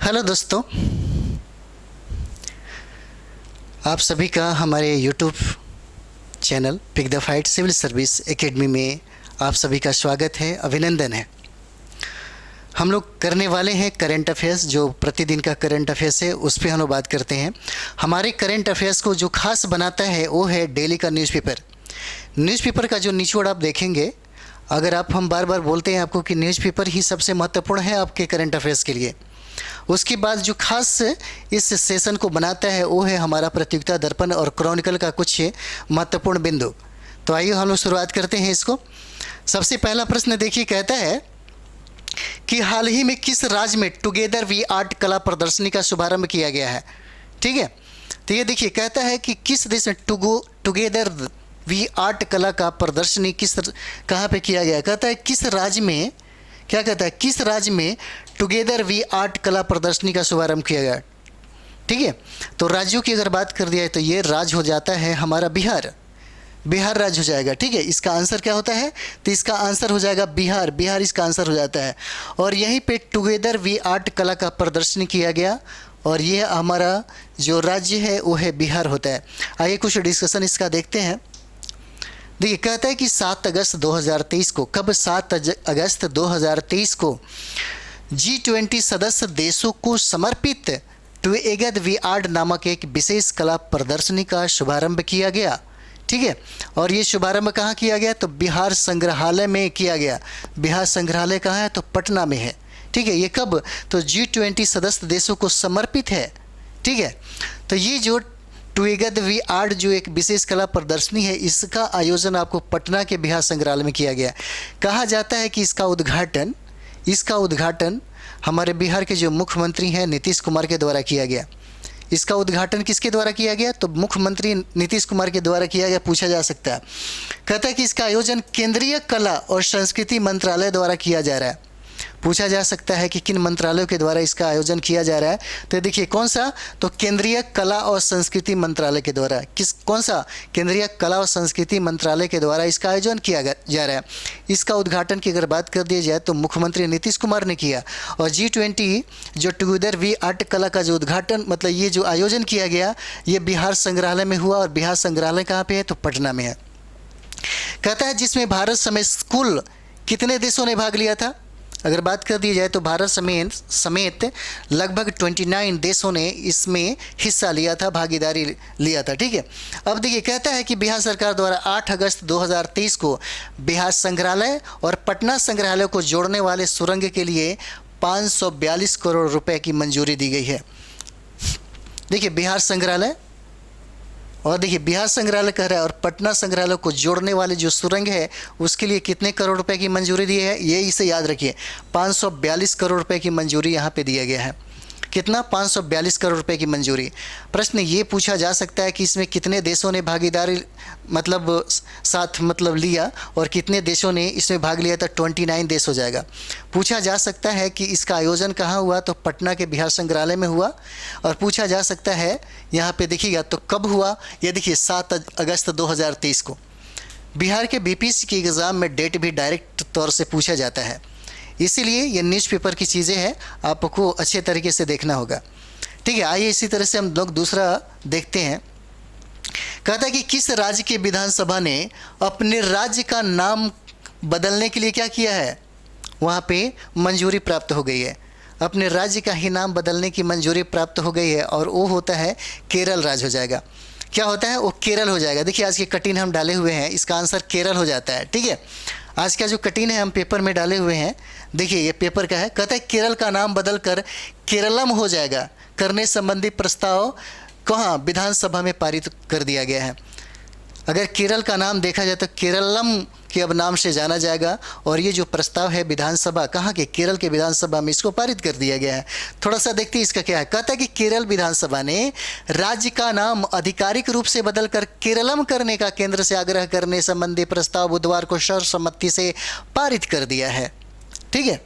Hello दोस्तों, आप सभी का हमारे YouTube channel pick the fight civil service academy में आप सभी का स्वागत है, अभिनंदन है। हम लोग करने वाले हैं करंट अफेयर्स। जो प्रतिदिन का करंट अफेयर्स है उस पर हम लोग बात करते हैं। हमारे करंट अफेयर्स को जो खास बनाता है वो है डेली का न्यूज़पेपर। न्यूज़पेपर का जो निचोड़ आप देखेंगे, अगर हम बार बार बोलते हैं आपको कि न्यूज़पेपर ही सबसे महत्वपूर्ण है आपके करंट अफेयर्स के लिए, उसके बाद जो खास इस सेशन को बनाता है वो है हमारा प्रतियोगिता दर्पण और क्रॉनिकल का कुछ महत्वपूर्ण बिंदु। तो आइए हम लोग शुरुआत करते हैं इसको। सबसे पहला प्रश्न देखिए, कहता है कि हाल ही में किस राज्य में टुगेदर वी आर्ट कला प्रदर्शनी का शुभारंभ किया गया है। ठीक है, तो ये देखिए, कहता है कि किस देश में टुगेदर वी आर्ट कला का प्रदर्शनी कहाँ पे किया गया। कहता है किस राज्य में, क्या कहता है, किस राज्य में टुगेदर वी आर्ट कला प्रदर्शनी का शुभारंभ किया गया। ठीक है, तो राज्यों की अगर बात कर दिया है तो ये राज्य हो जाता है हमारा बिहार। बिहार राज्य हो जाएगा। ठीक है, इसका आंसर क्या होता है, तो इसका आंसर हो जाएगा बिहार। बिहार इसका आंसर हो जाता है। और यहीं पे टुगेदर वी आर्ट कला का प्रदर्शनी किया गया और ये हमारा जो राज्य है वो है बिहार होता है। आइए कुछ डिस्कशन इसका देखते हैं। देखिए, कहता है कि 7 अगस्त 2023 को, कब 7 अगस्त 2023 को G20 सदस्य देशों को समर्पित टुगेदर वी आर्ट नामक एक विशेष कला प्रदर्शनी का शुभारंभ किया गया। ठीक है, और ये शुभारंभ कहाँ किया गया, तो बिहार संग्रहालय में किया गया। बिहार संग्रहालय कहाँ है, तो पटना में है। ठीक है, ये कब, तो G20 सदस्य देशों को समर्पित है। ठीक है, तो ये जो टुगेदर वी आर्ट जो एक विशेष कला प्रदर्शनी है, इसका आयोजन आपको पटना के बिहार संग्रहालय में किया गया। कहा जाता है कि इसका उद्घाटन हमारे बिहार के जो मुख्यमंत्री हैं नीतीश कुमार के द्वारा किया गया। इसका उद्घाटन किसके द्वारा किया गया, तो मुख्यमंत्री नीतीश कुमार के द्वारा किया गया, पूछा जा सकता है। कहता है कि इसका आयोजन केंद्रीय कला और संस्कृति मंत्रालय द्वारा किया जा रहा है। पूछा जा सकता है कि किन मंत्रालयों के द्वारा इसका आयोजन किया जा रहा है, तो देखिए कौन सा, तो केंद्रीय कला और संस्कृति मंत्रालय के द्वारा। कौन सा, केंद्रीय कला और संस्कृति मंत्रालय के द्वारा इसका आयोजन किया जा रहा है। इसका उद्घाटन की अगर बात कर दी जाए तो मुख्यमंत्री नीतीश कुमार ने किया। और G20 जो टुगेदर वी आर्ट कला का जो उद्घाटन, मतलब ये जो आयोजन किया गया, ये बिहार संग्रहालय में हुआ। और बिहार संग्रहालय कहाँ पे है, तो पटना में है। कहता है जिसमें भारत समेत कुल कितने देशों ने भाग लिया था। अगर बात कर दी जाए तो भारत समेत लगभग 29 देशों ने इसमें हिस्सा लिया था, भागीदारी लिया था। ठीक है, अब देखिए, कहता है कि बिहार सरकार द्वारा 8 अगस्त 2023 को बिहार संग्रहालय और पटना संग्रहालय को जोड़ने वाले सुरंग के लिए 542 करोड़ रुपए की मंजूरी दी गई है। देखिए, बिहार संग्रहालय और देखिए बिहार संग्रहालय कह रहा है, और पटना संग्रहालय को जोड़ने वाले जो सुरंग है उसके लिए कितने करोड़ रुपए की मंजूरी दी है, ये इसे याद रखिए। 542 करोड़ रुपए की मंजूरी यहाँ पे दिया गया है। कितना, 542 करोड़ रुपए की मंजूरी। प्रश्न ये पूछा जा सकता है कि इसमें कितने देशों ने भागीदारी लिया और कितने देशों ने इसमें भाग लिया, था 29 देश हो जाएगा। पूछा जा सकता है कि इसका आयोजन कहाँ हुआ, तो पटना के बिहार संग्रहालय में हुआ। और पूछा जा सकता है यहाँ पे देखिएगा तो कब हुआ, ये देखिए 7 अगस्त 2023 को। बिहार के BPSC के एग्ज़ाम में डेट भी डायरेक्ट तौर से पूछा जाता है, इसीलिए ये न्यूज़पेपर की चीज़ें हैं, आपको अच्छे तरीके से देखना होगा। ठीक है, आइए इसी तरह से हम लोग दूसरा देखते हैं। कहता है कि किस राज्य की विधानसभा ने अपने राज्य का नाम बदलने के लिए क्या किया है, वहाँ पे मंजूरी प्राप्त हो गई है। अपने राज्य का ही नाम बदलने की मंजूरी प्राप्त हो गई है और वो होता है केरल राज्य हो जाएगा। क्या होता है, वो केरल हो जाएगा। देखिए, आज के कठिन हम डाले हुए हैं, इसका आंसर केरल हो जाता है। ठीक है, आज का जो कठिन है हम पेपर में डाले हुए हैं। देखिए, ये पेपर का है। कहता है केरल का नाम बदलकर केरलम हो जाएगा करने संबंधी प्रस्ताव कहाँ, विधानसभा में पारित कर दिया गया है। अगर केरल का नाम देखा जाए तो केरलम के अब नाम से जाना जाएगा। और ये जो प्रस्ताव है विधानसभा, कहाँ के, केरल के विधानसभा में इसको पारित कर दिया गया है। थोड़ा सा देखते हैं इसका क्या है। कहता है कि केरल विधानसभा ने राज्य का नाम आधिकारिक रूप से बदलकर केरलम करने का केंद्र से आग्रह करने संबंधी प्रस्ताव बुधवार को सर्वसम्मति से पारित कर दिया है। ठीक है,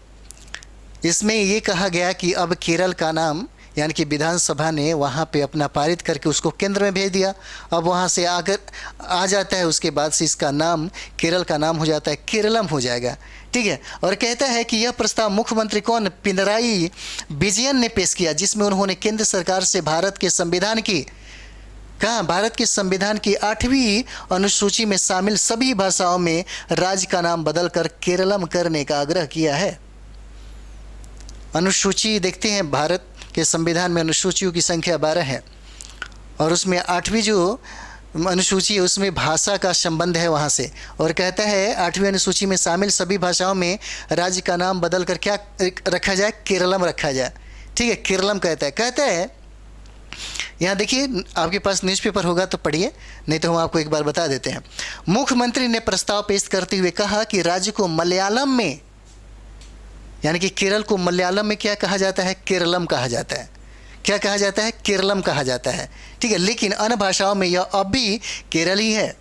इसमें ये कहा गया कि अब केरल का नाम यानी कि विधानसभा ने वहाँ पे अपना पारित करके उसको केंद्र में भेज दिया। अब वहाँ से आकर आ जाता है, उसके बाद से इसका नाम, केरल का नाम हो जाता है केरलम हो जाएगा। ठीक है। और कहता है कि यह प्रस्ताव मुख्यमंत्री कौन, पिनराई विजयन ने पेश किया, जिसमें उन्होंने केंद्र सरकार से भारत के संविधान की 8वीं अनुसूची में शामिल सभी भाषाओं में राज्य का नाम बदलकर केरलम करने का आग्रह किया है। अनुसूची देखते हैं, भारत के संविधान में अनुसूचियों की संख्या 12 है और उसमें 8वीं जो अनुसूची है उसमें भाषा का संबंध है वहाँ से। और कहता है 8वीं अनुसूची में शामिल सभी भाषाओं में राज्य का नाम बदलकर क्या रखा जाए, केरलम रखा जाए। ठीक है, केरलम कहता है यहाँ देखिए, आपके पास न्यूज़पेपर होगा तो पढ़िए, नहीं तो हम आपको एक बार बता देते हैं। मुख्यमंत्री ने प्रस्ताव पेश करते हुए कहा कि राज्य को मलयालम में, यानी कि केरल को मलयालम में क्या कहा जाता है, केरलम कहा जाता है। क्या कहा जाता है, केरलम कहा जाता है। ठीक है, लेकिन अन्य भाषाओं में यह अब भी केरल ही है।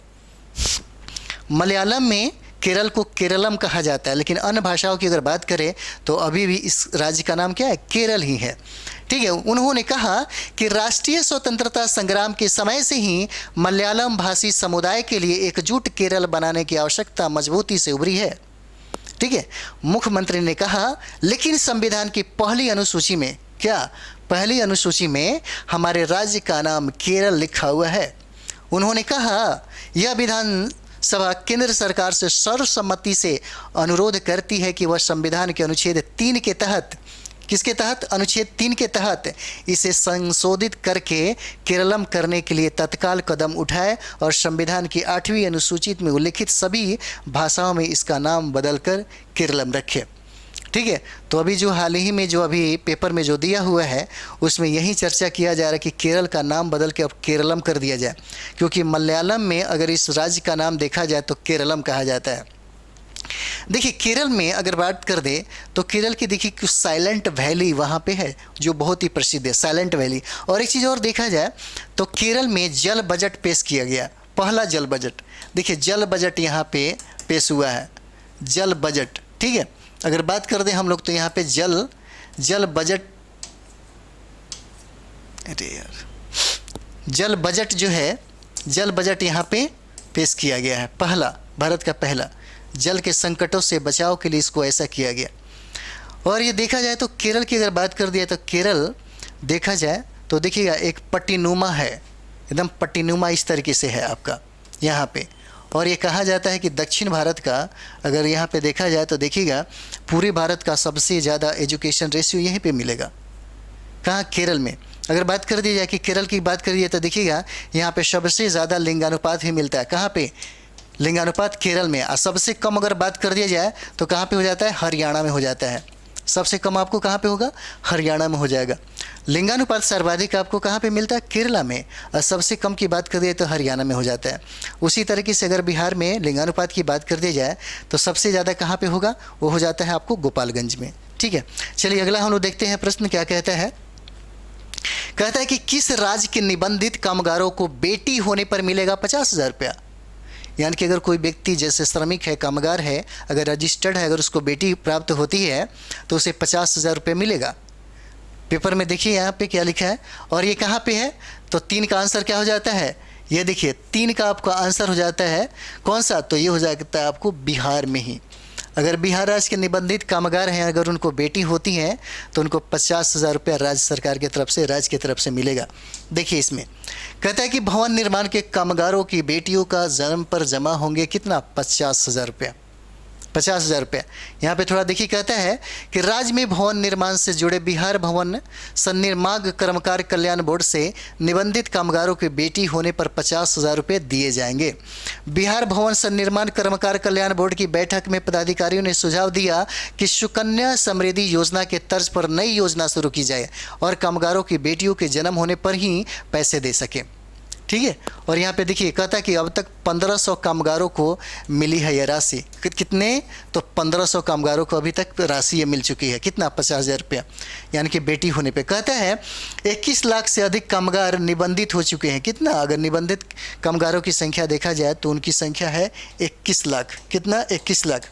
मलयालम में केरल को केरलम कहा जाता है, लेकिन अन्य भाषाओं की अगर बात करें तो अभी भी इस राज्य का नाम क्या है, केरल ही है। ठीक है, उन्होंने कहा कि राष्ट्रीय स्वतंत्रता संग्राम के समय से ही मलयालम भाषी समुदाय के लिए एकजुट केरल बनाने की आवश्यकता मजबूती से उभरी है। ठीक है, मुख्यमंत्री ने कहा, लेकिन संविधान की पहली अनुसूची में पहली अनुसूची में हमारे राज्य का नाम केरल लिखा हुआ है। उन्होंने कहा, यह विधानसभा केंद्र सरकार से सर्वसम्मति से अनुरोध करती है कि वह संविधान के अनुच्छेद 3 के तहत, किसके तहत, अनुच्छेद 3 के तहत इसे संशोधित करके केरलम करने के लिए तत्काल कदम उठाए और संविधान की 8वीं अनुसूची में उल्लिखित सभी भाषाओं में इसका नाम बदलकर केरलम रखे। ठीक है, तो अभी जो हाल ही में जो अभी पेपर में जो दिया हुआ है उसमें यही चर्चा किया जा रहा है कि केरल का नाम बदल के अब केरलम कर दिया जाए, क्योंकि मलयालम में अगर इस राज्य का नाम देखा जाए तो केरलम कहा जाता है। देखिए, केरल में अगर बात कर दे तो केरल की देखिए कुछ साइलेंट वैली वहाँ पे है जो बहुत ही प्रसिद्ध है, साइलेंट वैली। और एक चीज़ और देखा जाए तो केरल में जल बजट पेश किया गया, पहला जल बजट। देखिए, जल बजट यहाँ पे पेश हुआ है, जल बजट। ठीक है, अगर बात कर दें हम लोग तो यहाँ पे जल बजट, अरे यार, जल बजट जो है, जल बजट यहाँ पे पेश किया गया है, पहला, भारत का पहला। जल के संकटों से बचाव के लिए इसको ऐसा किया गया। और ये देखा जाए तो केरल की अगर बात कर दिया तो केरल देखा जाए तो देखिएगा एक पट्टीनुमा है, एकदम पट्टीनुमा इस तरीके से है आपका यहाँ पे। और ये कहा जाता है कि दक्षिण भारत का अगर यहाँ पे देखा जाए तो देखिएगा पूरे भारत का सबसे ज़्यादा एजुकेशन रेशियो यहीं पे मिलेगा। कहाँ, केरल में। अगर बात कर दी जाए कि केरल की बात कर दिए तो देखिएगा यहाँ पे सबसे ज़्यादा लिंगानुपात ही मिलता है। कहाँ पे, लिंगानुपात केरल में। और सबसे कम अगर बात कर दिया जाए तो कहाँ पे हो जाता है, हरियाणा में हो जाता है। सबसे कम आपको कहाँ पे होगा, हरियाणा में हो जाएगा। लिंगानुपात सर्वाधिक आपको कहाँ पे मिलता है, केरला में। और सबसे कम की बात कर दिए तो हरियाणा में हो जाता है। उसी तरीके से अगर बिहार में लिंगानुपात की बात कर दी जाए तो सबसे ज़्यादा कहाँ पे होगा, वो हो जाता है आपको गोपालगंज में। ठीक है, चलिए अगला हम लोग देखते हैं प्रश्न क्या कहता है। कहता है कि किस राज्य के निबंधित कामगारों को बेटी होने पर मिलेगा 50,000 रुपया। यानी कि अगर कोई व्यक्ति जैसे श्रमिक है, कामगार है, अगर रजिस्टर्ड है, अगर उसको बेटी प्राप्त होती है तो उसे 50,000 रुपये मिलेगा। पेपर में देखिए यहाँ पे क्या लिखा है और ये कहाँ पे है, तो 3 का आंसर क्या हो जाता है, ये देखिए 3 का आपका आंसर हो जाता है कौन सा, तो ये हो जाता है आपको बिहार में ही। अगर बिहार राज्य के निबंधित कामगार हैं, अगर उनको बेटी होती हैं तो उनको 50,000 रुपया राज्य सरकार की तरफ से, राज्य की तरफ से मिलेगा। देखिए इसमें कहता है कि भवन निर्माण के कामगारों की बेटियों का जन्म पर जमा होंगे कितना, 50,000 रुपया। 50,000 रुपया। यहाँ पे थोड़ा देखिए कहता है कि राज्य में भवन निर्माण से जुड़े बिहार भवन सन्निर्माण कर्मकार कल्याण बोर्ड से निबंधित कामगारों की बेटी होने पर 50,000 रुपये दिए जाएंगे। बिहार भवन सन्निर्माण कर्मकार कल्याण बोर्ड की बैठक में पदाधिकारियों ने सुझाव दिया कि सुकन्या समृद्धि योजना के तर्ज पर नई योजना शुरू की जाए और कामगारों की बेटियों के जन्म होने पर ही पैसे दे सके। ठीक है, और यहाँ पे देखिए कहता है कि अब तक 1500 कामगारों को मिली है यह राशि। कितने, तो 1500 कामगारों को अभी तक राशि ये मिल चुकी है। कितना, 50,000 रुपया, यानी कि बेटी होने पे। कहता है 21 लाख से अधिक कामगार निबंधित हो चुके हैं। कितना, अगर निबंधित कामगारों की संख्या देखा जाए तो उनकी संख्या है 21 लाख। कितना, 21 लाख।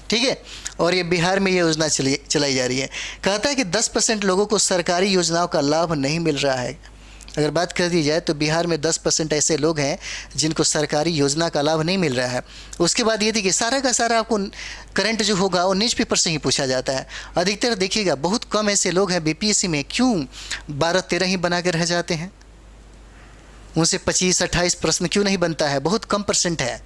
ठीक है, और ये बिहार में ये योजना चलाई जा रही है। कहता है कि 10% लोगों को सरकारी योजनाओं का लाभ नहीं मिल रहा है। अगर बात कर दी जाए तो बिहार में 10% ऐसे लोग हैं जिनको सरकारी योजना का लाभ नहीं मिल रहा है। उसके बाद ये देखिए, सारा का सारा आपको करंट जो होगा वो न्यूज़ पेपर से ही पूछा जाता है। अधिकतर देखिएगा बहुत कम ऐसे लोग हैं बीपीएससी में क्यों 12-13 ही बना के रह जाते हैं, उनसे 25-28 प्रश्न क्यों नहीं बनता है, बहुत कम परसेंट है।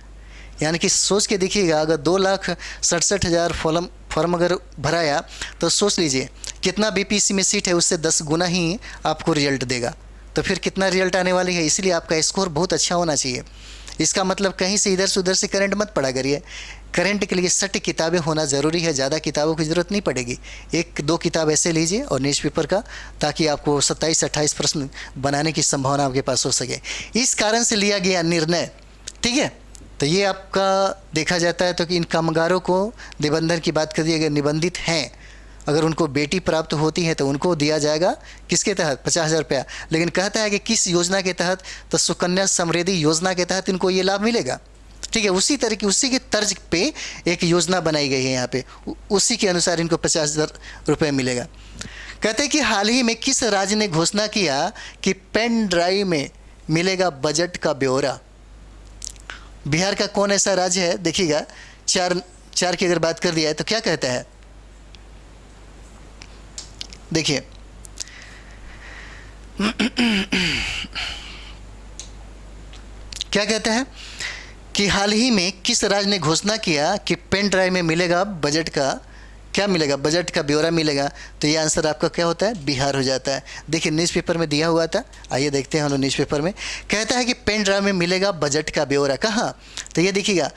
यानी कि सोच के देखिएगा, अगर 2,67,000 फॉर्म अगर भराया तो सोच लीजिए कितना बीपीएससी में सीट है, उससे 10 गुना ही आपको रिजल्ट देगा। तो फिर कितना रिजल्ट आने वाली है, इसलिए आपका स्कोर बहुत अच्छा होना चाहिए। इसका मतलब कहीं से इधर से उधर से करंट मत पड़ा करिए। करंट के लिए सटीक किताबें होना ज़रूरी है, ज़्यादा किताबों की ज़रूरत नहीं पड़ेगी। 1-2 किताब ऐसे लीजिए और न्यूज़ पेपर का, ताकि आपको 27-28 प्रश्न बनाने की संभावना आपके पास हो सके। इस कारण से लिया गया निर्णय, ठीक है। तो ये आपका देखा जाता है तो कि इन कामगारों को निबंधन की बात करिए, अगर निबंधित हैं, अगर उनको बेटी प्राप्त होती है तो उनको दिया जाएगा किसके तहत, 50,000 रुपया। लेकिन कहता है कि किस योजना के तहत, तो सुकन्या समृद्धि योजना के तहत इनको ये लाभ मिलेगा, ठीक है। उसी तरह की, उसी के तर्ज पे एक योजना बनाई गई है यहाँ पे, उसी के अनुसार इनको 50,000 रुपये मिलेगा। कहते हैं कि हाल ही में किस राज्य ने घोषणा किया कि पेन ड्राइव में मिलेगा बजट का ब्यौरा। बिहार का कौन ऐसा राज्य है, देखिएगा। चार की अगर बात कर दिया है तो क्या कहता है, देखिए क्या कहता है कि हाल ही में किस राज्य ने घोषणा किया कि पेन ड्राइव में मिलेगा बजट का, क्या मिलेगा, बजट का ब्यौरा मिलेगा। तो ये आंसर आपका क्या होता है, बिहार हो जाता है। देखिए न्यूज़पेपर में दिया हुआ था, आइए देखते हैं हम लोग न्यूज़पेपर में। कहता है कि पेन ड्राइव में मिलेगा बजट का ब्यौरा, कहाँ, तो ये देखिएगा,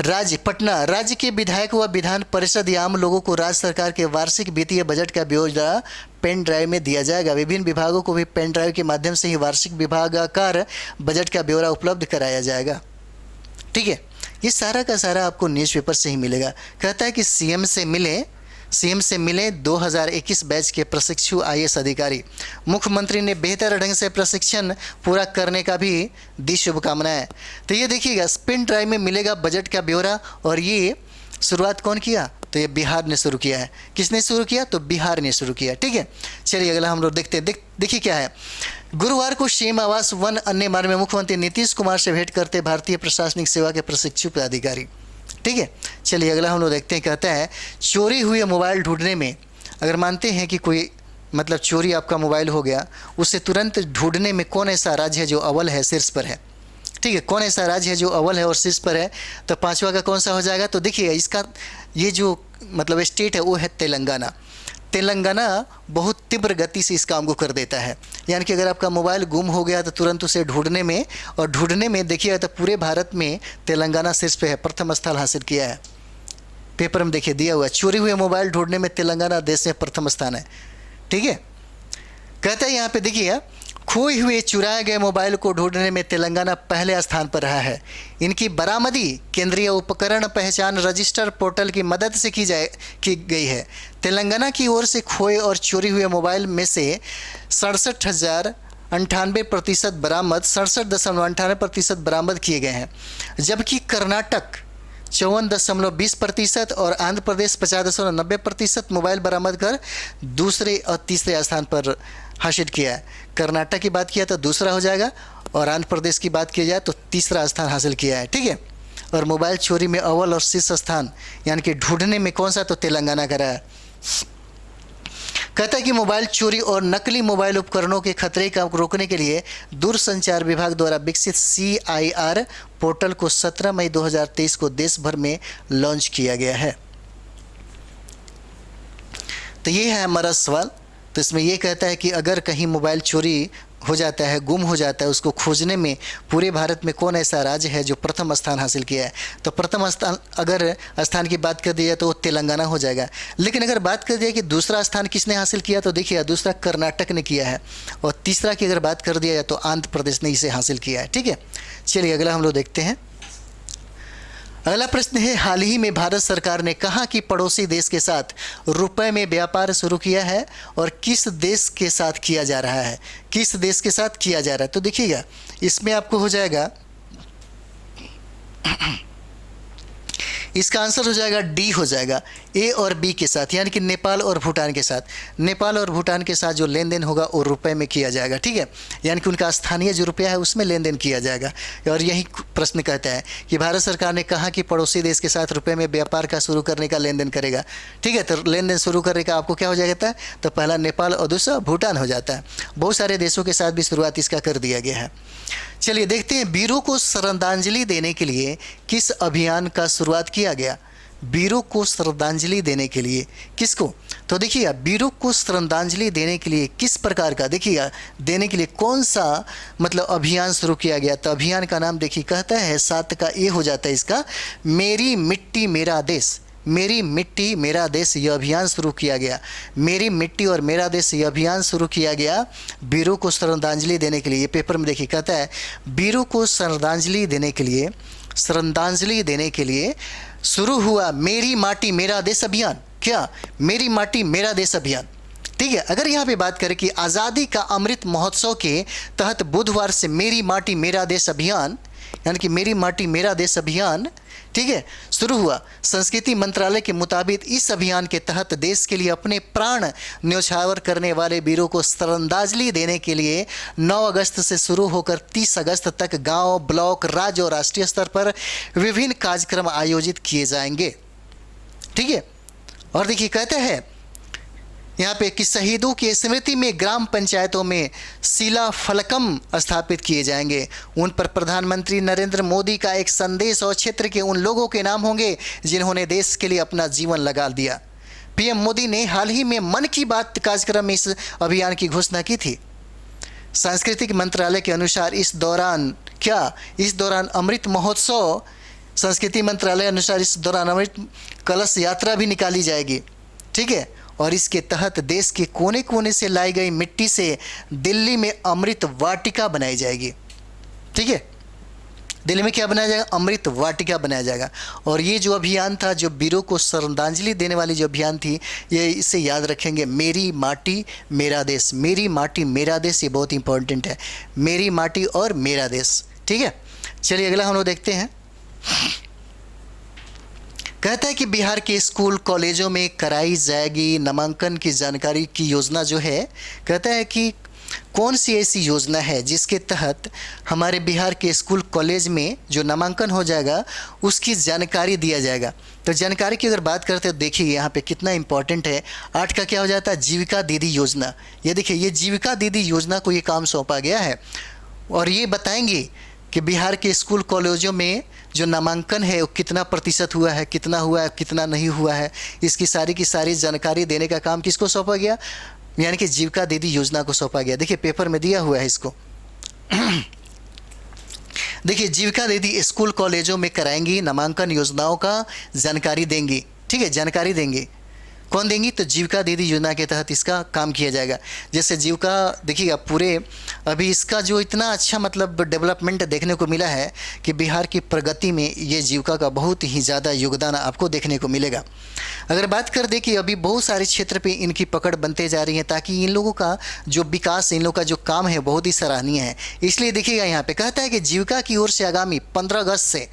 राज्य पटना। राज्य के विधायक व विधान परिषद या आम लोगों को राज्य सरकार के वार्षिक वित्तीय बजट का ब्यौरा पेन ड्राइव में दिया जाएगा। विभिन्न विभागों को भी पेन ड्राइव के माध्यम से ही वार्षिक विभागाकार बजट का ब्यौरा उपलब्ध कराया जाएगा, ठीक है। ये सारा का सारा आपको न्यूज़पेपर से ही मिलेगा। कहता है कि सीएम से मिले 2021 बैच के प्रशिक्षु आईएएस अधिकारी। मुख्यमंत्री ने बेहतर ढंग से प्रशिक्षण पूरा करने का भी दी शुभकामनाएं। तो ये देखिएगा, पेन ड्राइव में मिलेगा बजट का ब्यौरा, और ये शुरुआत कौन किया, तो ये बिहार ने शुरू किया है। किसने शुरू किया, तो बिहार ने शुरू किया, ठीक है। चलिए अगला हम लोग देखते हैं। देखिए क्या है, गुरुवार को सीएम आवास वन अन्य मार्ग में मुख्यमंत्री नीतीश कुमार से भेंट करते भारतीय प्रशासनिक सेवा के प्रशिक्षु पदाधिकारी, ठीक है। चलिए अगला हम लोग देखते हैं। कहता है चोरी हुए मोबाइल ढूंढने में, अगर मानते हैं कि कोई मतलब चोरी आपका मोबाइल हो गया, उसे तुरंत ढूंढने में कौन ऐसा राज्य है जो अव्वल है, शीर्ष पर है, ठीक है। कौन ऐसा राज्य है जो अव्वल है और शीर्ष पर है, तो पांचवा का कौन सा हो जाएगा, तो देखिए इसका ये जो मतलब स्टेट है वो है तेलंगाना। तेलंगाना बहुत तीव्र गति से इस काम को कर देता है। यानी कि अगर आपका मोबाइल गुम हो गया तो तुरंत उसे ढूंढने में देखिएगा तो पूरे भारत में तेलंगाना शीर्ष पे है, प्रथम स्थल हासिल किया है। पेपर में देखिए दिया हुआ है, चोरी हुए मोबाइल ढूंढने में तेलंगाना देश में प्रथम स्थान है, ठीक है। कहता है यहाँ पे देखिए, खोए हुए चुराए गए मोबाइल को ढूंढने में तेलंगाना पहले स्थान पर रहा है। इनकी बरामदी केंद्रीय उपकरण पहचान रजिस्टर पोर्टल की मदद से की गई है। तेलंगाना की ओर से खोए और चोरी हुए मोबाइल में से 67,098% बरामद 67.98% बरामद किए गए हैं, जबकि कर्नाटक 54.20% और आंध्र प्रदेश 50.90% मोबाइल बरामद कर दूसरे और तीसरे स्थान पर हासिल किया है। कर्नाटक की बात किया तो दूसरा हो जाएगा, और आंध्र प्रदेश की बात की जाए तो तीसरा स्थान हासिल किया है, ठीक है। और मोबाइल चोरी में अव्वल और शीर्ष स्थान यानी कि ढूंढने में कौन सा, तो तेलंगाना का रहा है। कहता है कि मोबाइल चोरी और नकली मोबाइल उपकरणों के खतरे का रोकने के लिए दूरसंचार विभाग द्वारा विकसित CIR पोर्टल को 17 मई 2023 को देश भर में लॉन्च किया गया है। तो ये है हमारा सवाल। तो इसमें ये कहता है कि अगर कहीं मोबाइल चोरी हो जाता है, गुम हो जाता है, उसको खोजने में पूरे भारत में कौन ऐसा राज्य है जो प्रथम स्थान हासिल किया है, तो प्रथम स्थान अगर स्थान की बात कर दी जाए तो वो तेलंगाना हो जाएगा। लेकिन अगर बात कर दिया कि दूसरा स्थान किसने हासिल किया, तो देखिए दूसरा कर्नाटक ने किया है, और तीसरा की अगर बात कर दिया जाए तो आंध्र प्रदेश ने इसे हासिल किया है, ठीक है। चलिए अगला हम लोग देखते हैं। अगला प्रश्न है, हाल ही में भारत सरकार ने कहाँ की पड़ोसी देश के साथ रुपए में व्यापार शुरू किया है और किस देश के साथ किया जा रहा है, किस देश के साथ किया जा रहा है। तो देखिएगा इसमें आपको हो जाएगा इसका आंसर हो जाएगा डी हो जाएगा, ए और बी के साथ, यानी कि नेपाल और भूटान के साथ। नेपाल और भूटान के साथ जो लेन देन होगा वो रुपए में किया जाएगा, ठीक है, यानी कि उनका स्थानीय जो रुपया है उसमें लेन देन किया जाएगा। और यही प्रश्न कहता है कि भारत सरकार ने कहा कि पड़ोसी देश के साथ रुपये में व्यापार का शुरू करने का लेन देन करेगा, ठीक है। तो लेन देन शुरू करने का आपको क्या हो जाता है, तो पहला नेपाल और दूसरा भूटान हो जाता है। बहुत सारे देशों के साथ भी शुरुआत इसका कर दिया गया है। चलिए देखते हैं, वीरों को श्रद्धांजलि देने के लिए किस अभियान का शुरुआत किया गया। वीरों को श्रद्धांजलि देने के लिए किसको, तो देखिएगा वीरों को श्रद्धांजलि देने के लिए किस प्रकार का, देखिएगा देने के लिए कौन सा मतलब अभियान शुरू किया गया। तो अभियान का नाम देखिए कहता है 7 का ए हो जाता है इसका, मेरी मिट्टी मेरा देश। मेरी मिट्टी मेरा देश ये अभियान शुरू किया गया। मेरी मिट्टी और मेरा देश ये अभियान शुरू किया गया वीरों को श्रद्धांजलि देने के लिए। ये पेपर में देखिए कहता है वीरों को श्रद्धांजलि देने के लिए, श्रद्धांजलि देने के लिए शुरू हुआ मेरी माटी मेरा देश अभियान। क्या, मेरी माटी मेरा देश अभियान, ठीक है। अगर यहाँ पे बात करें कि आज़ादी का अमृत महोत्सव के तहत बुधवार से मेरी माटी मेरा देश अभियान, यानी कि मेरी माटी मेरा देश अभियान, ठीक है, शुरू हुआ। संस्कृति मंत्रालय के मुताबिक इस अभियान के तहत देश के लिए अपने प्राण न्यौछावर करने वाले वीरों को श्रद्धांजलि देने के लिए 9 अगस्त से शुरू होकर 30 अगस्त तक गांव, ब्लॉक, राज्य और राष्ट्रीय स्तर पर विभिन्न कार्यक्रम आयोजित किए जाएंगे, ठीक है। और देखिए कहते हैं यहाँ पे कि शहीदों की स्मृति में ग्राम पंचायतों में शिला फलकम स्थापित किए जाएंगे। उन पर प्रधानमंत्री नरेंद्र मोदी का एक संदेश और क्षेत्र के उन लोगों के नाम होंगे जिन्होंने देश के लिए अपना जीवन लगा दिया। पीएम मोदी ने हाल ही में मन की बात कार्यक्रम में इस अभियान की घोषणा की थी। सांस्कृतिक मंत्रालय के अनुसार इस दौरान अमृत महोत्सव, संस्कृति मंत्रालय अनुसार इस दौरान अमृत कलश यात्रा भी निकाली जाएगी, ठीक है। और इसके तहत देश के कोने कोने से लाई गई मिट्टी से दिल्ली में अमृत वाटिका बनाई जाएगी, ठीक है। दिल्ली में क्या बनाया जाएगा, अमृत वाटिका बनाया जाएगा। और ये जो अभियान था, जो वीरों को श्रद्धांजलि देने वाली जो अभियान थी, ये इसे याद रखेंगे, मेरी माटी मेरा देश। मेरी माटी मेरा देश, ये बहुत इंपॉर्टेंट है, मेरी माटी और मेरा देश, ठीक है। चलिए अगला हम लोग देखते हैं। कहता है कि बिहार के स्कूल कॉलेजों में कराई जाएगी नामांकन की जानकारी की योजना जो है, कहता है कि कौन सी ऐसी योजना है जिसके तहत हमारे बिहार के स्कूल कॉलेज में जो नामांकन हो जाएगा उसकी जानकारी दिया जाएगा। तो जानकारी की अगर बात करते हैं तो देखिए यहाँ पे कितना इंपॉर्टेंट है। 8 का क्या हो जाता है, जीविका दीदी योजना। ये देखिए, ये जीविका दीदी योजना को ये काम सौंपा गया है और ये बताएंगे कि बिहार के स्कूल कॉलेजों में जो नामांकन है वो कितना प्रतिशत हुआ है, कितना नहीं हुआ है, इसकी सारी की सारी जानकारी देने का काम किसको सौंपा गया, यानी कि जीविका दीदी योजना को सौंपा गया। देखिए पेपर में दिया हुआ है इसको। देखिए जीविका दीदी स्कूल कॉलेजों में कराएंगी नामांकन योजनाओं का जानकारी देंगी, ठीक है, जानकारी देंगी। कौन देंगी, तो जीविका दीदी योजना के तहत इसका काम किया जाएगा। जैसे जीविका देखिएगा पूरे अभी इसका जो इतना अच्छा मतलब डेवलपमेंट देखने को मिला है कि बिहार की प्रगति में ये जीविका का बहुत ही ज़्यादा योगदान आपको देखने को मिलेगा। अगर बात कर दें कि अभी बहुत सारे क्षेत्र पे इनकी पकड़ बनते जा रही है ताकि इन लोगों का जो विकास, इन लोगों का जो काम है बहुत ही सराहनीय है। इसलिए देखिएगा यहाँ पे कहता है कि जीविका की ओर से आगामी 15 अगस्त से,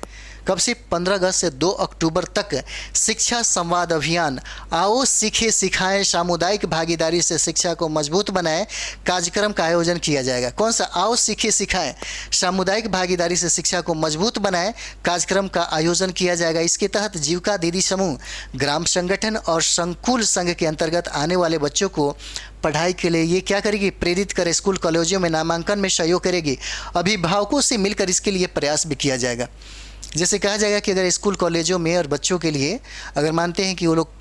कब से, 15 अगस्त से 2 अक्टूबर तक शिक्षा संवाद अभियान आओ सीखे सिखाएं सामुदायिक भागीदारी से शिक्षा को मजबूत बनाएं कार्यक्रम का आयोजन किया जाएगा। कौन सा, आओ सीखे सिखाएं सामुदायिक भागीदारी से शिक्षा को मजबूत बनाएं कार्यक्रम का आयोजन किया जाएगा। इसके तहत जीविका दीदी समूह ग्राम संगठन और संकुल संघ के अंतर्गत आने वाले बच्चों को पढ़ाई के लिए ये क्या करेगी, प्रेरित कर स्कूल कॉलेजों में नामांकन में सहयोग करेगी। अभिभावकों से मिलकर इसके लिए प्रयास भी किया जाएगा। जैसे कहा जाएगा कि अगर स्कूल कॉलेजों में और बच्चों के लिए अगर मानते हैं कि वो लोग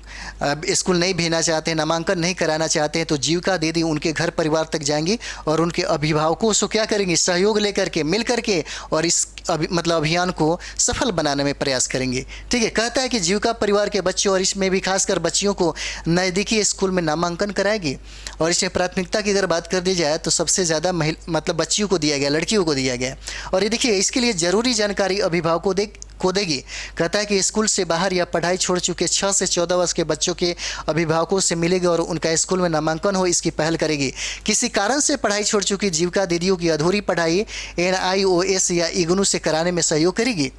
स्कूल नहीं भेजना चाहते हैं, नामांकन नहीं कराना चाहते हैं, तो जीविका दीदी उनके घर परिवार तक जाएंगी और उनके अभिभावकों से क्या करेंगी, सहयोग लेकर के, मिल करके और इस अभियान को सफल बनाने में प्रयास करेंगे, ठीक है। कहता है कि जीविका परिवार के बच्चों और इसमें भी खासकर बच्चियों को नज़दीकी स्कूल में नामांकन कराएगी। और इसमें प्राथमिकता की अगर बात कर दी जाए तो सबसे ज़्यादा मतलब बच्चियों को दिया गया, लड़कियों को दिया गया। और ये देखिए इसके लिए ज़रूरी जानकारी अभिभावकों को देगी। कहता है कि स्कूल से बाहर या पढ़ाई छोड़ चुके 6 से 14 वर्ष के बच्चों के अभिभावकों से मिलेगी और उनका स्कूल में नामांकन हो इसकी पहल करेगी। किसी कारण से पढ़ाई छोड़ चुकी जीविका दीदियों की अधूरी पढ़ाई NIOS या इग्नू से कराने में सहयोग करेगी।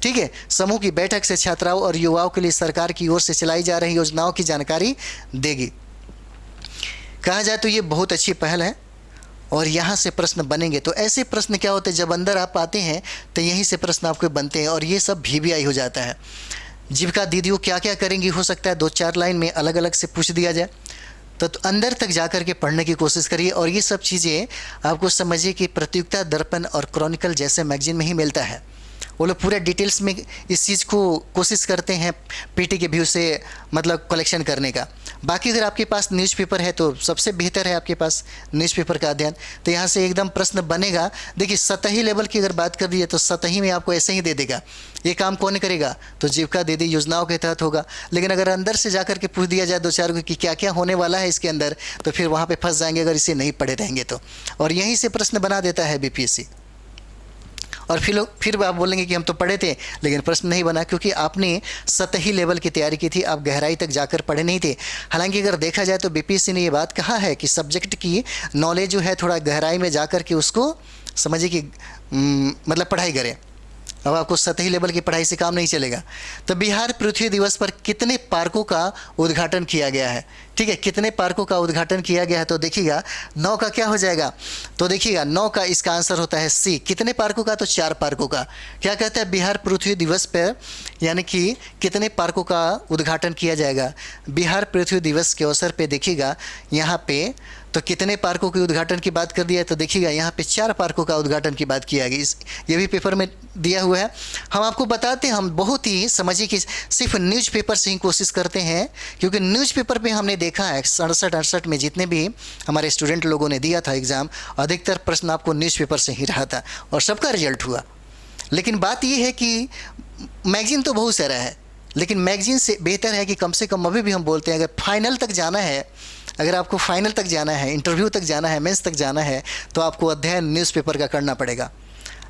ठीक है, समूह की बैठक से छात्राओं और युवाओं के लिए सरकार की ओर से चलाई जा रही योजनाओं की जानकारी देगी। कहा जाए तो ये बहुत अच्छी पहल है और यहाँ से प्रश्न बनेंगे। तो ऐसे प्रश्न क्या होते हैं, जब अंदर आप आते हैं तो यहीं से प्रश्न आपके बनते हैं और ये सब VVI हो जाता है। जीविका दीदियों क्या क्या करेंगी, हो सकता है 2-4 लाइन में अलग अलग से पूछ दिया जाए, तो अंदर तक जाकर के पढ़ने की कोशिश करिए। और ये सब चीज़ें आपको समझिए कि प्रतियोगिता दर्पण और क्रॉनिकल जैसे मैगजीन में ही मिलता है। वो लोग पूरे डिटेल्स में इस चीज़ को कोशिश करते हैं PT के व्यू से मतलब कलेक्शन करने का। बाकी अगर आपके पास न्यूज़पेपर है तो सबसे बेहतर है आपके पास न्यूज़पेपर का अध्ययन। तो यहाँ से एकदम प्रश्न बनेगा। देखिए सतही लेवल की अगर बात कर दी है तो सतही में आपको ऐसे ही दे देगा। ये काम कौन करेगा, तो जीविका दीदी योजनाओं के तहत होगा। लेकिन अगर अंदर से जाकर के पूछ दिया जाए 2-4 को कि क्या क्या होने वाला है इसके अंदर, तो फिर वहाँ पे फंस जाएंगे अगर इसे नहीं पढ़े रहेंगे तो। और यहीं से प्रश्न बना देता है BPSC। और फिर आप बोलेंगे कि हम तो पढ़े थे लेकिन प्रश्न नहीं बना, क्योंकि आपने सतही लेवल की तैयारी की थी, आप गहराई तक जाकर पढ़े नहीं थे। हालांकि अगर देखा जाए तो BPSC ने ये बात कहा है कि सब्जेक्ट की नॉलेज जो है थोड़ा गहराई में जाकर के उसको समझिए कि मतलब पढ़ाई करें। अब आपको सतही लेवल की पढ़ाई से काम नहीं चलेगा। तो बिहार पृथ्वी दिवस पर कितने पार्कों का उद्घाटन किया गया है, ठीक है, कितने पार्कों का उद्घाटन किया गया है, तो देखिएगा 9 का क्या हो जाएगा, तो देखिएगा 9 का इसका आंसर होता है C। कितने पार्कों का, तो 4 पार्कों का। क्या कहता है, बिहार पृथ्वी दिवस पर यानी कि कितने पार्कों का उद्घाटन किया जाएगा। बिहार पृथ्वी दिवस के अवसर पर देखिएगा यहाँ पे तो कितने पार्कों के उद्घाटन की बात कर दिया है, तो देखिएगा यहाँ पे 4 पार्कों का उद्घाटन की बात किया गई। ये भी पेपर में दिया हुआ है। हम आपको बताते हैं, हम बहुत ही समझिए कि सिर्फ न्यूज़पेपर से ही कोशिश करते हैं, क्योंकि न्यूज़पेपर पे हमने देखा है 67-68 में जितने भी हमारे स्टूडेंट लोगों ने दिया था एग्ज़ाम, अधिकतर प्रश्न आपको न्यूज़पेपर से ही रहा था और सबका रिजल्ट हुआ। लेकिन बात ये है कि मैगजीन तो बहुत सारा है, लेकिन मैगजीन से बेहतर है कि कम से कम अभी भी हम बोलते हैं अगर फाइनल तक जाना है, अगर आपको फाइनल तक जाना है, इंटरव्यू तक जाना है, मेंस तक जाना है, तो आपको अध्ययन न्यूज़पेपर का करना पड़ेगा।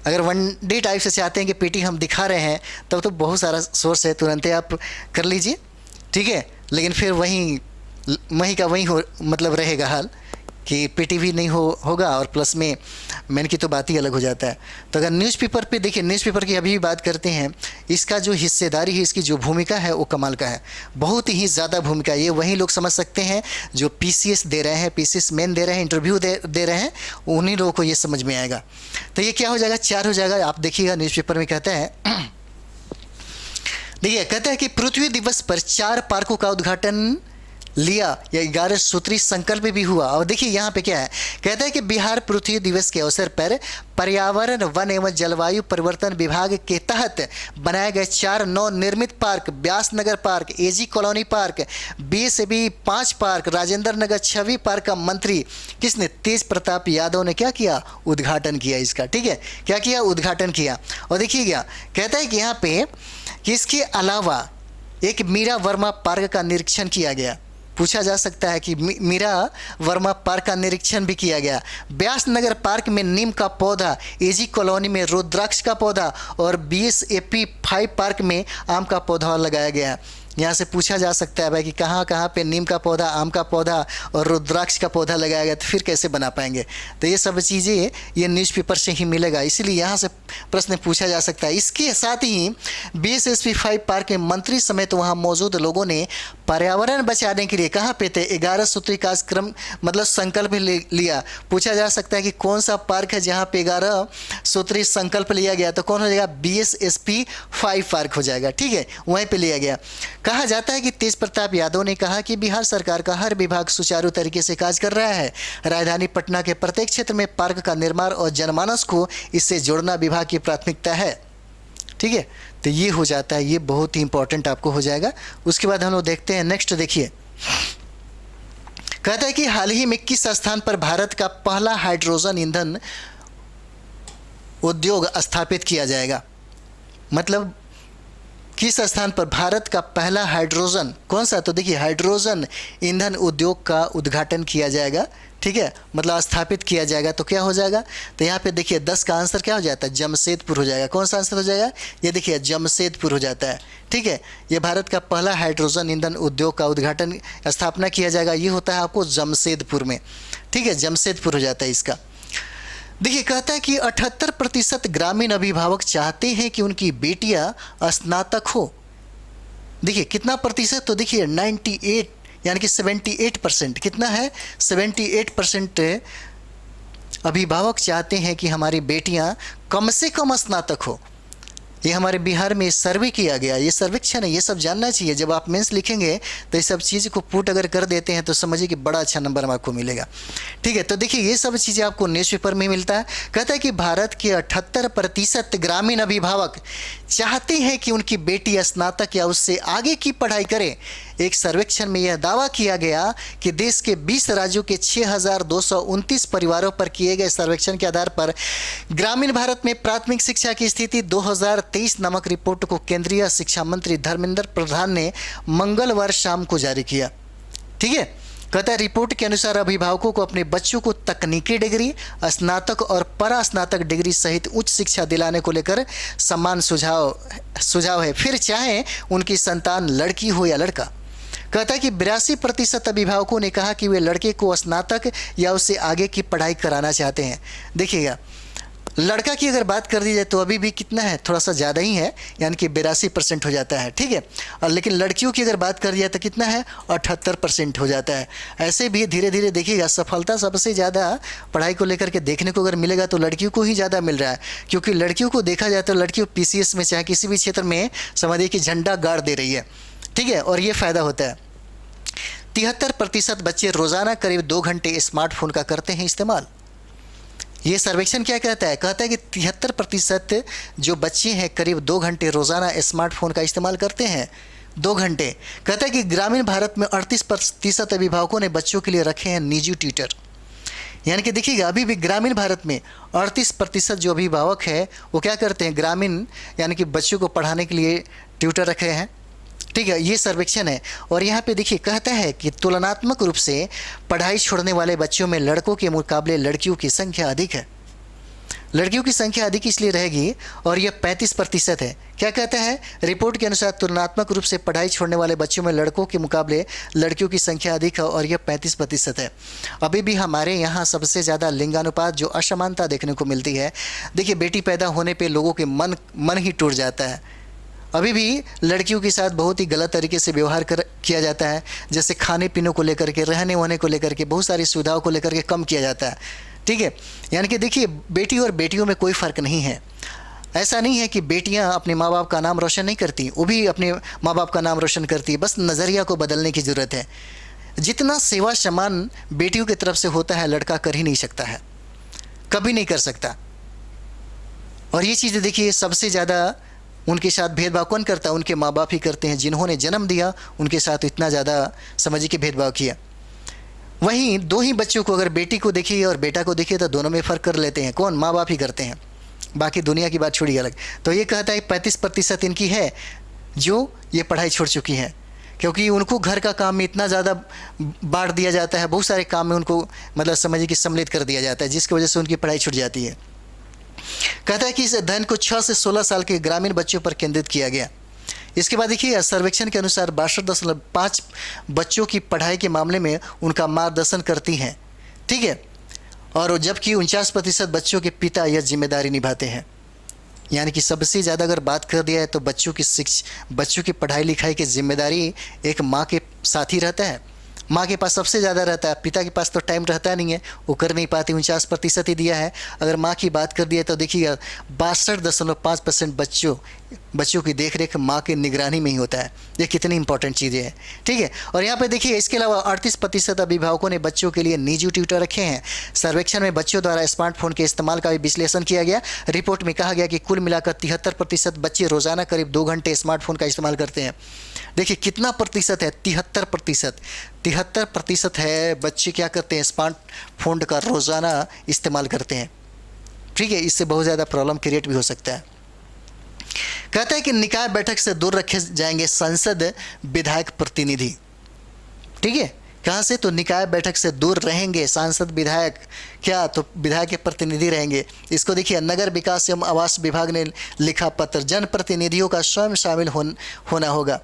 अगर 1D टाइप से चाहते हैं कि PT हम दिखा रहे हैं तब तो बहुत सारा सोर्स है, तुरंत आप कर लीजिए, ठीक है। लेकिन फिर वहीं का वहीं हो मतलब रहेगा हाल कि PT भी नहीं होगा और प्लस में मेन की तो बात ही अलग हो जाता है। तो अगर न्यूज़पेपर पे देखिए, न्यूज़पेपर की अभी भी बात करते हैं, इसका जो हिस्सेदारी है, इसकी जो भूमिका है वो कमाल का है, बहुत ही ज़्यादा भूमिका। ये वही लोग समझ सकते हैं जो PCS दे रहे हैं, PCS मेन दे रहे हैं, इंटरव्यू दे रहे हैं, उन्हीं लोगों को ये समझ में आएगा। तो ये क्या हो जाएगा, 4 हो जाएगा। आप देखिएगा न्यूज़पेपर में कहता है देखिए कहता है कि पृथ्वी दिवस पर 4 पार्कों का उद्घाटन लिया या 11 सूत्री संकल्प भी हुआ। और देखिए यहाँ पे क्या है, कहता है कि बिहार पृथ्वी दिवस के अवसर पर पर्यावरण, वन एवं जलवायु परिवर्तन विभाग के तहत बनाए गए 4 नवनिर्मित park, Vyas Nagar park, AG colony park, BSB 5 park, Rajendra Nagar 6 park का मंत्री किसने, तेज प्रताप यादव ने क्या किया, उद्घाटन किया इसका, ठीक है, क्या किया, उद्घाटन किया। और देखिए क्या कहता है कि यहाँ पे कि इसके अलावा एक मीरा वर्मा पार्क का निरीक्षण किया गया। पूछा जा सकता है कि मीरा वर्मा पार्क का निरीक्षण भी किया गया। व्यास नगर पार्क में नीम का पौधा, AG कॉलोनी में रुद्राक्ष का पौधा और BSAP 5 पार्क में आम का पौधा लगाया गया। यहाँ से पूछा जा सकता है भाई कि कहाँ कहाँ पे नीम का पौधा, आम का पौधा और रुद्राक्ष का पौधा लगाया गया, तो फिर कैसे बना पाएंगे। तो ये सब चीज़ें ये न्यूज़पेपर से ही मिलेगा, इसीलिए यहाँ से प्रश्न पूछा जा सकता है। इसके साथ ही BSAP 5 पार्क के मंत्री समेत वहाँ मौजूद लोगों ने पर्यावरण बचाने के लिए कहाँ पे थे, 11 सूत्री कार्यक्रम मतलब संकल्प लिया। पूछा जा सकता है कि कौन सा पार्क है जहाँ पे 11 सूत्री संकल्प लिया गया, तो कौन हो जाएगा, BSAP 5 पार्क हो जाएगा, ठीक है, वहीं पे लिया गया। कहा जाता है कि तेज प्रताप यादव ने कहा कि बिहार सरकार का हर विभाग सुचारू तरीके से कार्य कर रहा है। राजधानी पटना के प्रत्येक क्षेत्र में पार्क का निर्माण और जनमानस को इससे जोड़ना विभाग की प्राथमिकता है, ठीक है। तो ये हो जाता है, ये बहुत ही इंपॉर्टेंट आपको हो जाएगा। उसके बाद हम लोग देखते हैं नेक्स्ट, देखिए कहता है कि हाल ही में किस स्थान पर भारत का पहला हाइड्रोजन ईंधन उद्योग स्थापित किया जाएगा। मतलब किस स्थान पर भारत का पहला हाइड्रोजन, कौन सा, तो देखिए हाइड्रोजन ईंधन उद्योग का उद्घाटन किया जाएगा, ठीक है, मतलब स्थापित किया जाएगा। तो क्या हो जाएगा, तो यहाँ पे देखिए 10 का आंसर क्या हो जाता है, जमशेदपुर हो जाएगा। कौन सा आंसर हो जाएगा, ये देखिए जमशेदपुर हो जाता है, ठीक है। ये भारत का पहला हाइड्रोजन ईंधन उद्योग का उद्घाटन स्थापना किया जाएगा, ये होता है आपको जमशेदपुर में, ठीक है, जमशेदपुर हो जाता है इसका। देखिए, कहता है कि 78% ग्रामीण अभिभावक चाहते हैं कि उनकी बेटियां स्नातक हो। देखिए कितना प्रतिशत, तो देखिए 98 यानी कि 78%। कितना है? 78% अभिभावक चाहते हैं कि हमारी बेटियां कम से कम स्नातक हो। ये हमारे बिहार में सर्वे किया गया, ये सर्वेक्षण है, ये सब जानना चाहिए। जब आप मेंस लिखेंगे तो ये सब चीज़ को पुट अगर कर देते हैं तो समझिए कि बड़ा अच्छा नंबर आपको मिलेगा। ठीक है, तो देखिए ये सब चीज़ें आपको न्यूज़पेपर में मिलता है। कहता है कि भारत के 78% ग्रामीण अभिभावक चाहते हैं कि उनकी बेटी स्नातक या उससे आगे की पढ़ाई करे। एक सर्वेक्षण में यह दावा किया गया कि देश के 20 राज्यों के 6,229 परिवारों पर किए गए सर्वेक्षण के आधार पर ग्रामीण भारत में प्राथमिक शिक्षा की स्थिति 2023 नामक रिपोर्ट को केंद्रीय शिक्षा मंत्री धर्मेंद्र प्रधान ने मंगलवार शाम को जारी किया। ठीक है, कहता है रिपोर्ट के अनुसार अभिभावकों को अपने बच्चों को तकनीकी डिग्री, स्नातक और परा स्नातक डिग्री सहित उच्च शिक्षा दिलाने को लेकर समान सुझाव है, फिर चाहे उनकी संतान लड़की हो या लड़का। कहता है कि 82% अभिभावकों ने कहा कि वे लड़के को स्नातक या उससे आगे की पढ़ाई कराना चाहते हैं। देखिएगा, लड़का की अगर बात कर दी जाए तो अभी भी कितना है, थोड़ा सा ज़्यादा ही है, यानी कि 82% हो जाता है। ठीक है, और लेकिन लड़कियों की अगर बात कर दी जाए तो कितना है, 78% हो जाता है। ऐसे भी धीरे धीरे देखिएगा, सफलता सबसे ज़्यादा पढ़ाई को लेकर के देखने को अगर मिलेगा तो लड़कियों को ही ज़्यादा मिल रहा है, क्योंकि लड़कियों को देखा जाए तो लड़कियों PCS में चाहे किसी भी क्षेत्र में समझिए कि झंडा गाड़ दे रही है। ठीक है, और ये फ़ायदा होता है। 73% बच्चे रोज़ाना करीब 2 घंटे स्मार्टफोन का करते हैं इस्तेमाल। ये सर्वेक्षण क्या कहता है? कहता है कि 73% जो बच्चे हैं करीब 2 घंटे रोज़ाना स्मार्टफोन का इस्तेमाल करते हैं। 2 घंटे। कहता है कि ग्रामीण भारत में 38% अभिभावकों ने बच्चों के लिए रखे हैं निजी ट्यूटर। यानी कि देखिएगा, अभी भी ग्रामीण भारत में 38% जो अभिभावक है वो क्या करते हैं, ग्रामीण यानी कि बच्चों को पढ़ाने के लिए ट्यूटर रखे हैं। ठीक है, ये सर्वेक्षण है। और यहाँ पे देखिए कहता है कि तुलनात्मक रूप से पढ़ाई छोड़ने वाले बच्चों में लड़कों के मुकाबले लड़कियों की संख्या अधिक है। लड़कियों की संख्या अधिक इसलिए रहेगी, और यह 35% है। क्या कहता है रिपोर्ट के अनुसार? तुलनात्मक रूप से पढ़ाई छोड़ने वाले बच्चों में लड़कों के मुकाबले लड़कियों की संख्या अधिक है, और यह 35% है। अभी भी हमारे यहाँ सबसे ज़्यादा लिंगानुपात जो असमानता देखने को मिलती है। देखिए, बेटी पैदा होने पर लोगों के मन ही टूट जाता है। अभी भी लड़कियों के साथ बहुत ही गलत तरीके से व्यवहार किया जाता है, जैसे खाने पीने को लेकर के, रहने वहने को लेकर के, बहुत सारी सुविधाओं को लेकर के कम किया जाता है। ठीक है, यानी कि देखिए बेटी और बेटियों में कोई फ़र्क नहीं है। ऐसा नहीं है कि बेटियां अपने माँ बाप का नाम रोशन नहीं करती, वो भी अपने माँ बाप का नाम रोशन करती है। बस नज़रिया को बदलने की ज़रूरत है। जितना सेवा सम्मान बेटियों की तरफ से होता है लड़का कर ही नहीं सकता है, कभी नहीं कर सकता। और ये चीज़ें देखिए सबसे ज़्यादा उनके साथ भेदभाव कौन करता है? उनके माँ बाप ही करते हैं, जिन्होंने जन्म दिया उनके साथ इतना ज़्यादा समझिए कि भेदभाव किया। वहीं 2 ही बच्चों को अगर बेटी को देखिए और बेटा को देखिए तो दोनों में फ़र्क कर लेते हैं। कौन? माँ बाप ही करते हैं, बाकी दुनिया की बात छोड़िए अलग। तो ये कहता है 35% इनकी है जो ये पढ़ाई छोड़ चुकी हैं, क्योंकि उनको घर का काम में इतना ज़्यादा बांट दिया जाता है, बहुत सारे काम में उनको मतलब समझिए कि सम्मिलित कर दिया जाता है, जिसकी वजह से उनकी पढ़ाई छूट जाती है। कहता है कि इस अध्ययन को 6 से 16 साल के ग्रामीण बच्चों पर केंद्रित किया गया। इसके बाद देखिए सर्वेक्षण के अनुसार 62.5 बच्चों की पढ़ाई के मामले में उनका मार्गदर्शन करती हैं। ठीक है, और जबकि 49% बच्चों के पिता यह जिम्मेदारी निभाते हैं। यानी कि सबसे ज़्यादा अगर बात कर दिया है तो बच्चों की पढ़ाई लिखाई की जिम्मेदारी एक माँ के साथ ही रहता है। माँ के पास सबसे ज़्यादा रहता है, पिता के पास तो टाइम रहता नहीं है, वो कर नहीं पाती। 49% ही दिया है। अगर माँ की बात कर दिया तो देखिएगा 62.5% बच्चों की देखरेख माँ की निगरानी में ही होता है। ये कितनी इंपॉर्टेंट चीज़ें हैं। ठीक है, और यहाँ पे देखिए इसके अलावा 38% अभिभावकों ने बच्चों के लिए निजी ट्यूटर रखे हैं। सर्वेक्षण में बच्चों द्वारा स्मार्टफोन के इस्तेमाल का भी विश्लेषण किया गया। रिपोर्ट में कहा गया कि कुल मिलाकर 73% बच्चे रोज़ाना करीब 2 घंटे स्मार्टफोन का इस्तेमाल करते हैं। देखिए कितना प्रतिशत है, 73% है बच्चे क्या करते हैं, स्मार्टफोन का रोज़ाना इस्तेमाल करते हैं। ठीक है, इससे बहुत ज़्यादा प्रॉब्लम क्रिएट भी हो सकता है। कहता है कि निकाय बैठक से दूर रखे जाएंगे संसद विधायक प्रतिनिधि। ठीक है, कहाँ से? तो निकाय बैठक से दूर रहेंगे सांसद विधायक, क्या तो विधायक के प्रतिनिधि रहेंगे। इसको देखिए नगर विकास एवं आवास विभाग ने लिखा पत्र, जनप्रतिनिधियों का स्वयं शामिल होना होगा।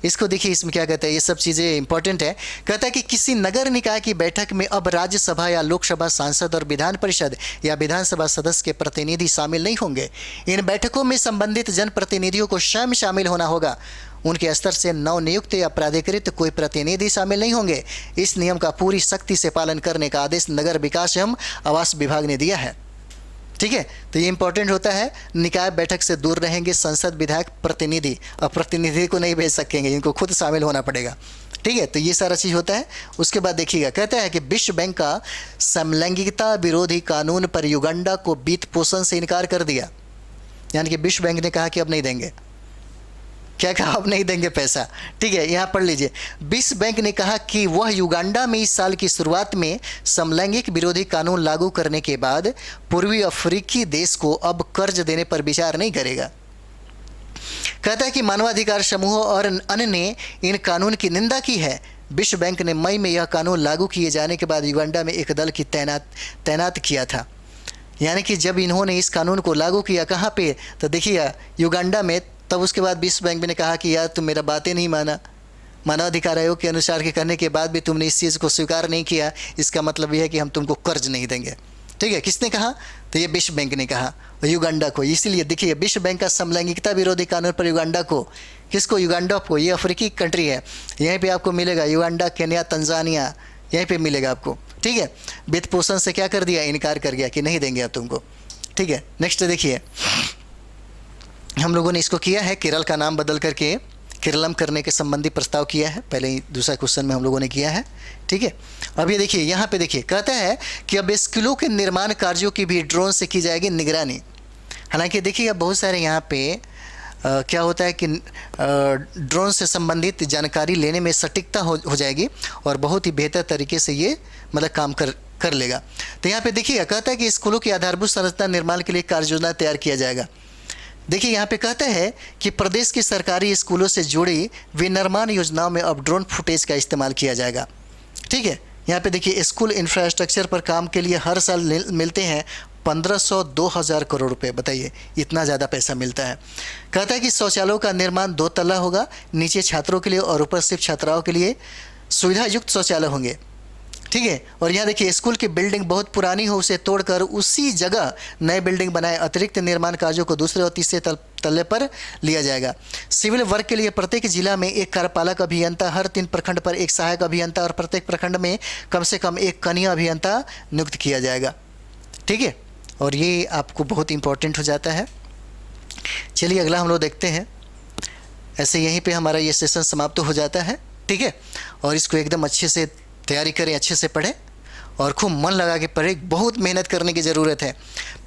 इसको देखिए, इसमें क्या कहता है, ये सब चीज़ें इंपॉर्टेंट है। कहता है कि किसी नगर निकाय की बैठक में अब राज्यसभा या लोकसभा सांसद और विधान परिषद या विधानसभा सदस्य के प्रतिनिधि शामिल नहीं होंगे। इन बैठकों में संबंधित जनप्रतिनिधियों को स्वयं शामिल होना होगा। उनके स्तर से नवनियुक्त या प्राधिकृत कोई प्रतिनिधि शामिल नहीं होंगे। इस नियम का पूरी सख्ती से पालन करने का आदेश नगर विकास एवं आवास विभाग ने दिया है। ठीक है, तो ये इंपॉर्टेंट होता है। निकाय बैठक से दूर रहेंगे संसद, विधायक, प्रतिनिधि। और प्रतिनिधि को नहीं भेज सकेंगे, इनको खुद शामिल होना पड़ेगा। ठीक है, तो ये सारा चीज़ होता है। उसके बाद देखिएगा, कहता है कि विश्व बैंक का समलैंगिकता विरोधी कानून पर युगांडा को वित्त पोषण से इनकार कर दिया। यानी कि विश्व बैंक ने कहा कि अब नहीं देंगे। क्या कहा? अब नहीं देंगे पैसा। ठीक है, यहाँ पढ़ लीजिए। विश्व बैंक ने कहा कि वह युगांडा में इस साल की शुरुआत में समलैंगिक विरोधी कानून लागू करने के बाद पूर्वी अफ्रीकी देश को अब कर्ज देने पर विचार नहीं करेगा। कहता है कि मानवाधिकार समूह और अन्य ने इन कानून की निंदा की है। विश्व बैंक ने मई में यह कानून लागू किए जाने के बाद युगांडा में एक दल की तैनात किया था। यानी कि जब इन्होंने इस कानून को लागू किया, कहाँ पे? तो देखिए युगांडा में। तब उसके बाद विश्व बैंक ने कहा कि यार तुम मेरा बातें नहीं माना, मानवाधिकार आयोग के अनुसार के करने के बाद भी तुमने इस चीज़ को स्वीकार नहीं किया, इसका मतलब यह है कि हम तुमको कर्ज नहीं देंगे। ठीक है, किसने कहा? तो ये विश्व बैंक ने कहा युगांडा को। इसीलिए देखिए, विश्व बैंक का समलैंगिकता विरोधी कानून पर युगांडा को, किसको? युगांडा को। ये अफ्रीकी कंट्री है, यहीं पर आपको मिलेगा युगांडा, केन्या, तंजानिया, यहीं पर मिलेगा आपको। ठीक है, वित्त पोषण से क्या कर दिया? इनकार कर गया कि नहीं देंगे अब तुमको। ठीक है, नेक्स्ट देखिए, हम लोगों ने इसको किया है, केरल का नाम बदल करके केरलम करने के संबंधी प्रस्ताव किया है। पहले ही दूसरा क्वेश्चन में हम लोगों ने किया है। ठीक है, अब ये देखिए, यहाँ पे देखिए, कहता है कि अब स्कूलों के निर्माण कार्यों की भी ड्रोन से की जाएगी निगरानी। हालांकि देखिए अब बहुत सारे यहाँ पे क्या होता है कि ड्रोन से संबंधित जानकारी लेने में सटीकता हो जाएगी और बहुत ही बेहतर तरीके से ये मतलब काम कर लेगा। तो यहाँ पे देखिएगा, कहता है कि स्कूलों की आधारभूत संरचना निर्माण के लिए कार्य योजना तैयार किया जाएगा। देखिए यहाँ पे कहते हैं कि प्रदेश की सरकारी स्कूलों से जुड़ी विनिर्माण योजनाओं में अब ड्रोन फुटेज का इस्तेमाल किया जाएगा। ठीक है, यहाँ पे देखिए, स्कूल इंफ्रास्ट्रक्चर पर काम के लिए हर साल मिलते हैं 1500-2000 करोड़ रुपए। बताइए, इतना ज़्यादा पैसा मिलता है। कहता है कि शौचालयों का निर्माण 2 तल्ला होगा, नीचे छात्रों के लिए और ऊपर सिर्फ छात्राओं के लिए सुविधा युक्त शौचालय होंगे। ठीक है, और यहाँ देखिए, स्कूल की बिल्डिंग बहुत पुरानी हो उसे तोड़कर उसी जगह नए बिल्डिंग बनाए। अतिरिक्त निर्माण कार्यों को दूसरे और तीसरे तल्ले पर लिया जाएगा। सिविल वर्क के लिए प्रत्येक जिला में एक कार्यपालक अभियंता, हर 3 प्रखंड पर एक सहायक अभियंता और प्रत्येक प्रखंड में कम से कम एक कनीय अभियंता नियुक्त किया जाएगा। ठीक है, और ये आपको बहुत इंपॉर्टेंट हो जाता है। चलिए अगला हम लोग देखते हैं। ऐसे यहीं पे हमारा ये सेशन समाप्त हो जाता है। ठीक है, और इसको एकदम अच्छे से तैयारी करें, अच्छे से पढ़ें और खूब मन लगा के पढ़ें। बहुत मेहनत करने की ज़रूरत है।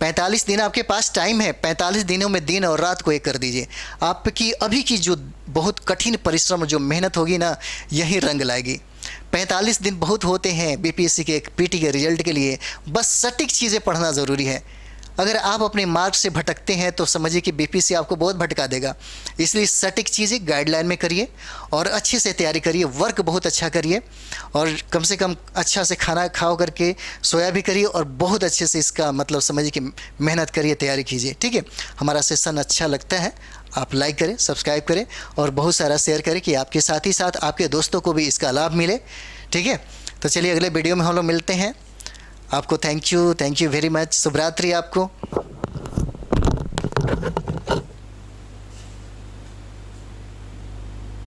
45 दिन आपके पास टाइम है। 45 दिनों में दिन और रात को एक कर दीजिए। आपकी अभी की जो बहुत कठिन परिश्रम, जो मेहनत होगी ना, यही रंग लाएगी। 45 दिन बहुत होते हैं बीपीएससी के एक पीटी के रिजल्ट के लिए। बस सटीक चीज़ें पढ़ना ज़रूरी है। अगर आप अपने मार्ग से भटकते हैं तो समझिए कि बीपीएससी आपको बहुत भटका देगा। इसलिए सटीक चीज़ें गाइडलाइन में करिए और अच्छे से तैयारी करिए। वर्क बहुत अच्छा करिए और कम से कम अच्छा से खाना खाओ करके सोया भी करिए और बहुत अच्छे से इसका मतलब समझिए कि मेहनत करिए, तैयारी कीजिए। ठीक है, हमारा सेशन अच्छा लगता है, आप लाइक करें, सब्सक्राइब करें और बहुत सारा शेयर करें कि आपके साथ ही साथ आपके दोस्तों को भी इसका लाभ मिले। ठीक है, तो चलिए अगले वीडियो में हम लोग मिलते हैं। आपको थैंक यू वेरी मच। शुभ रात्रि आपको।